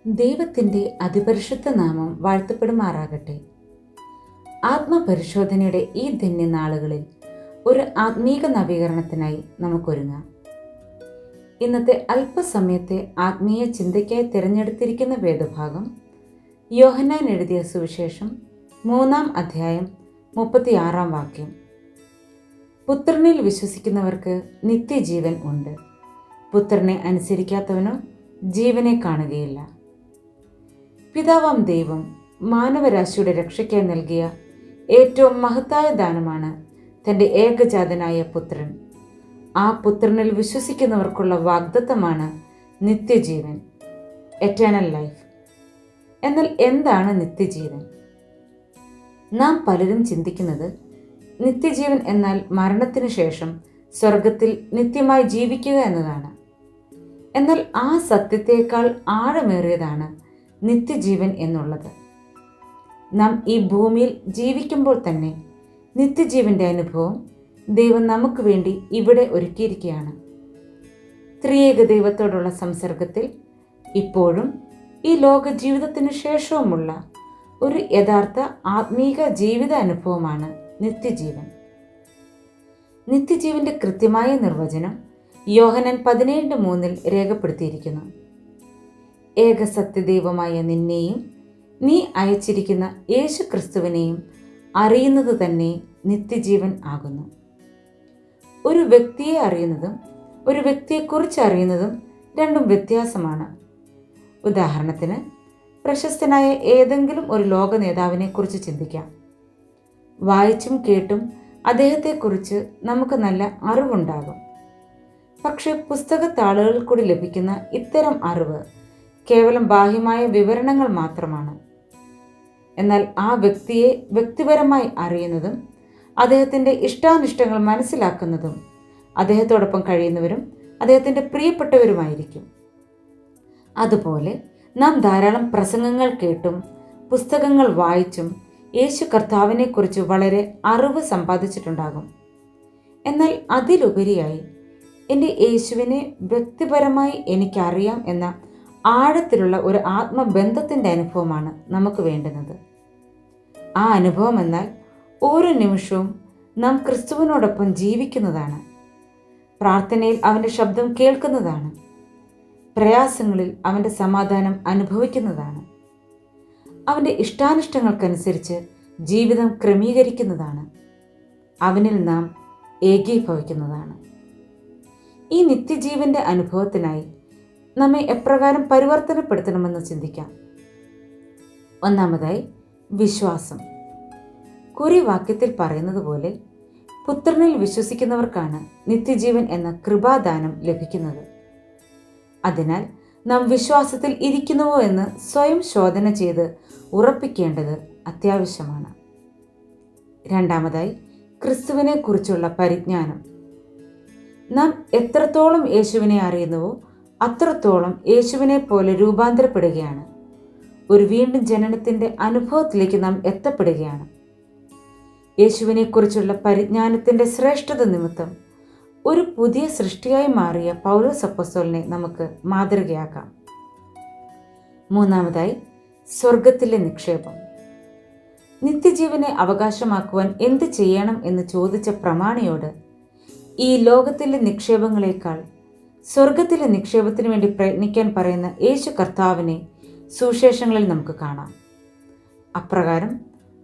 ദൈവത്തിൻ്റെ അതിപരിശുദ്ധ നാമം വാഴ്ത്തപ്പെടുമാറാകട്ടെ. ആത്മപരിശോധനയുടെ ഈ ധന്യനാളുകളിൽ ഒരു ആത്മീക നവീകരണത്തിനായി നമുക്കൊരുങ്ങാം. ഇന്നത്തെ അല്പസമയത്തെ ആത്മീയ ചിന്തയ്ക്കായി തിരഞ്ഞെടുത്തിരിക്കുന്ന വേദഭാഗം യോഹന്നാൻ എഴുതിയ സുവിശേഷം 3-ാം അധ്യായം 36-ാം വാക്യം. പുത്രനിൽ വിശ്വസിക്കുന്നവർക്ക് നിത്യജീവൻ ഉണ്ട്, പുത്രനെ അനുസരിക്കാത്തവനോ ജീവനെ കാണുകയില്ല. പിതാവാം ദൈവം മാനവരാശിയുടെ രക്ഷയ്ക്കായി നൽകിയ ഏറ്റവും മഹത്തായ ദാനമാണ് തൻ്റെ ഏകജാതനായ പുത്രൻ. ആ പുത്രനിൽ വിശ്വസിക്കുന്നവർക്കുള്ള വാഗ്ദത്തമാണ് നിത്യജീവൻ, എറ്റേണൽ ലൈഫ്. എന്നാൽ എന്താണ് നിത്യജീവൻ? നാം പലരും ചിന്തിക്കുന്നത് നിത്യജീവൻ എന്നാൽ മരണത്തിനു ശേഷം സ്വർഗത്തിൽ നിത്യമായി ജീവിക്കുക എന്നതാണ്. എന്നാൽ ആ സത്യത്തേക്കാൾ ആഴമേറിയതാണ് നിത്യജീവൻ എന്നുള്ളത്. നാം ഈ ഭൂമിയിൽ ജീവിക്കുമ്പോൾ തന്നെ നിത്യജീവൻ്റെ അനുഭവം ദൈവം നമുക്ക് വേണ്ടി ഇവിടെ ഒരുക്കിയിരിക്കുകയാണ്. ത്രിയേക ദൈവത്തോടുള്ള സംസർഗത്തിൽ ഇപ്പോഴും ഈ ലോക ജീവിതത്തിന് ശേഷവുമുള്ള ഒരു യഥാർത്ഥ ആത്മീക ജീവിത അനുഭവമാണ് നിത്യജീവൻ. നിത്യജീവന്റെ കൃത്യമായ നിർവചനം യോഹന്നാൻ 17:3 രേഖപ്പെടുത്തിയിരിക്കുന്നു. ഏക സത്യദൈവമായ നിന്നെയും നീ അയച്ചിരിക്കുന്ന യേശു ക്രിസ്തുവിനെയും അറിയുന്നത് തന്നെ നിത്യജീവൻ ആകുന്നു. ഒരു വ്യക്തിയെ അറിയുന്നതും ഒരു വ്യക്തിയെക്കുറിച്ച് അറിയുന്നതും രണ്ടും വ്യത്യാസമാണ്. ഉദാഹരണത്തിന്, പ്രശസ്തനായ ഏതെങ്കിലും ഒരു ലോക നേതാവിനെ കുറിച്ച് ചിന്തിക്കാം. വായിച്ചും കേട്ടും അദ്ദേഹത്തെക്കുറിച്ച് നമുക്ക് നല്ല അറിവുണ്ടാകും. പക്ഷേ പുസ്തകത്താളുകളിൽ കൂടി ലഭിക്കുന്ന ഇത്തരം അറിവ് കേവലം ബാഹ്യമായ വിവരണങ്ങൾ മാത്രമാണ്. എന്നാൽ ആ വ്യക്തിയെ വ്യക്തിപരമായി അറിയുന്നതും അദ്ദേഹത്തിൻ്റെ ഇഷ്ടാനിഷ്ടങ്ങൾ മനസ്സിലാക്കുന്നതും അദ്ദേഹത്തോടൊപ്പം കഴിയുന്നവരും അദ്ദേഹത്തിൻ്റെ പ്രിയപ്പെട്ടവരുമായിരിക്കും. അതുപോലെ നാം ധാരാളം പ്രസംഗങ്ങൾ കേട്ടും പുസ്തകങ്ങൾ വായിച്ചും യേശു കർത്താവിനെക്കുറിച്ച് വളരെ അറിവ് സമ്പാദിച്ചിട്ടുണ്ടാകും. എന്നാൽ അതിലുപരിയായി എൻ്റെ യേശുവിനെ വ്യക്തിപരമായി എനിക്കറിയാം എന്ന ആഴത്തിലുള്ള ഒരു ആത്മബന്ധത്തിൻ്റെ അനുഭവമാണ് നമുക്ക് വേണ്ടുന്നത്. ആ അനുഭവം എന്നാൽ ഓരോ നിമിഷവും നാം ക്രിസ്തുവിനോടൊപ്പം ജീവിക്കുന്നതാണ്, പ്രാർത്ഥനയിൽ അവൻ്റെ ശബ്ദം കേൾക്കുന്നതാണ്, പ്രയാസങ്ങളിൽ അവൻ്റെ സമാധാനം അനുഭവിക്കുന്നതാണ്, അവൻ്റെ ഇഷ്ടാനിഷ്ടങ്ങൾക്കനുസരിച്ച് ജീവിതം ക്രമീകരിക്കുന്നതാണ്, അവനിൽ നാം ഏകീഭവിക്കുന്നതാണ്. ഈ നിത്യജീവൻ്റെ അനുഭവത്തിനായി നമ്മെ എപ്രകാരം പരിവർത്തനപ്പെടുത്തണമെന്ന് ചിന്തിക്കാം. ഒന്നാമതായി, വിശ്വാസം. കുറിവാക്യത്തിൽ പറയുന്നത് പോലെ പുത്രനിൽ വിശ്വസിക്കുന്നവർക്കാണ് നിത്യജീവൻ എന്ന കൃപാദാനം ലഭിക്കുന്നത്. അതിനാൽ നാം വിശ്വാസത്തിൽ ഇരിക്കുന്നുവോ എന്ന് സ്വയം ശോധന ചെയ്ത് ഉറപ്പിക്കേണ്ടത് അത്യാവശ്യമാണ്. രണ്ടാമതായി, ക്രിസ്തുവിനെ കുറിച്ചുള്ള പരിജ്ഞാനം. നാം എത്രത്തോളം യേശുവിനെ അറിയുന്നുവോ അത്രത്തോളം യേശുവിനെ പോലെ രൂപാന്തരപ്പെടുകയാണ്. ഒരു വീണ്ടും ജനനത്തിൻ്റെ അനുഭവത്തിലേക്ക് നാം എത്തപ്പെടുകയാണ്. യേശുവിനെക്കുറിച്ചുള്ള പരിജ്ഞാനത്തിൻ്റെ ശ്രേഷ്ഠത നിമിത്തം ഒരു പുതിയ സൃഷ്ടിയായി മാറിയ പൗലോസ് അപ്പോസ്തലനെ നമുക്ക് മാതൃകയാക്കാം. മൂന്നാമതായി, സ്വർഗത്തിലെ നിക്ഷേപം. നിത്യജീവനെ അവകാശമാക്കുവാൻ എന്ത് ചെയ്യണം എന്ന് ചോദിച്ച പ്രമാണിയോട് ഈ ലോകത്തിലെ നിക്ഷേപങ്ങളെക്കാൾ സ്വർഗത്തിലെ നിക്ഷേപത്തിന് വേണ്ടി പ്രയത്നിക്കാൻ പറയുന്ന യേശു കർത്താവിനെ സുവിശേഷങ്ങളിൽ നമുക്ക് കാണാം. അപ്രകാരം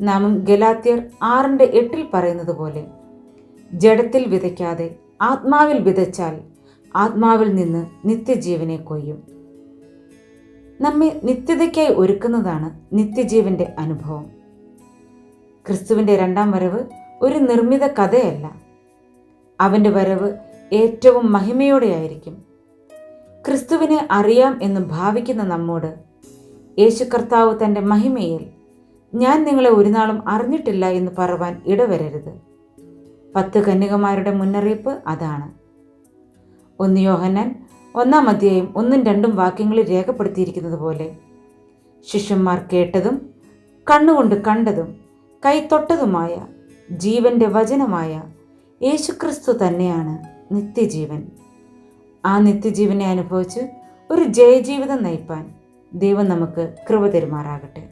നാമും ഗലാത്യർ 6:8 പറയുന്നത് പോലെ ജഡത്തിൽ വിതയ്ക്കാതെ ആത്മാവിൽ വിതച്ചാൽ ആത്മാവിൽ നിന്ന് നിത്യജീവനെ കൊയ്യും. നമ്മെ നിത്യതയ്ക്കായി ഒരുക്കുന്നതാണ് നിത്യജീവന്റെ അനുഭവം. ക്രിസ്തുവിൻ്റെ 2-ാം വരവ് ഒരു നിർമ്മിത കഥയല്ല. അവൻ്റെ വരവ് ഏറ്റവും മഹിമയോടെയായിരിക്കും. ക്രിസ്തുവിനെ അറിയാം എന്ന് ഭാവിക്കുന്ന നമ്മോട് യേശു കർത്താവ് തൻ്റെ മഹിമയിൽ ഞാൻ നിങ്ങളെ ഒരു നാളും അറിഞ്ഞിട്ടില്ല എന്ന് പറയുവാൻ ഇടവരരുത്. 10 കന്യകമാരുടെ മുന്നറിയിപ്പ് അതാണ്. 1 യോഹന്നാൻ 1-ാം അധ്യായം 1-2 വാക്യങ്ങളിൽ രേഖപ്പെടുത്തിയിരിക്കുന്നത് പോലെ ശിഷ്യന്മാർ കേട്ടതും കണ്ണുകൊണ്ട് കണ്ടതും കൈ തൊട്ടതുമായ ജീവന്റെ വചനമായ യേശുക്രിസ്തു തന്നെയാണ് നിത്യജീവൻ. ആ നിത്യജീവനെ അനുഭവിച്ച് ഒരു ജയജീവിതം നയിപ്പാൻ ദൈവം നമുക്ക് കൃപ തരുമാറാകട്ടെ.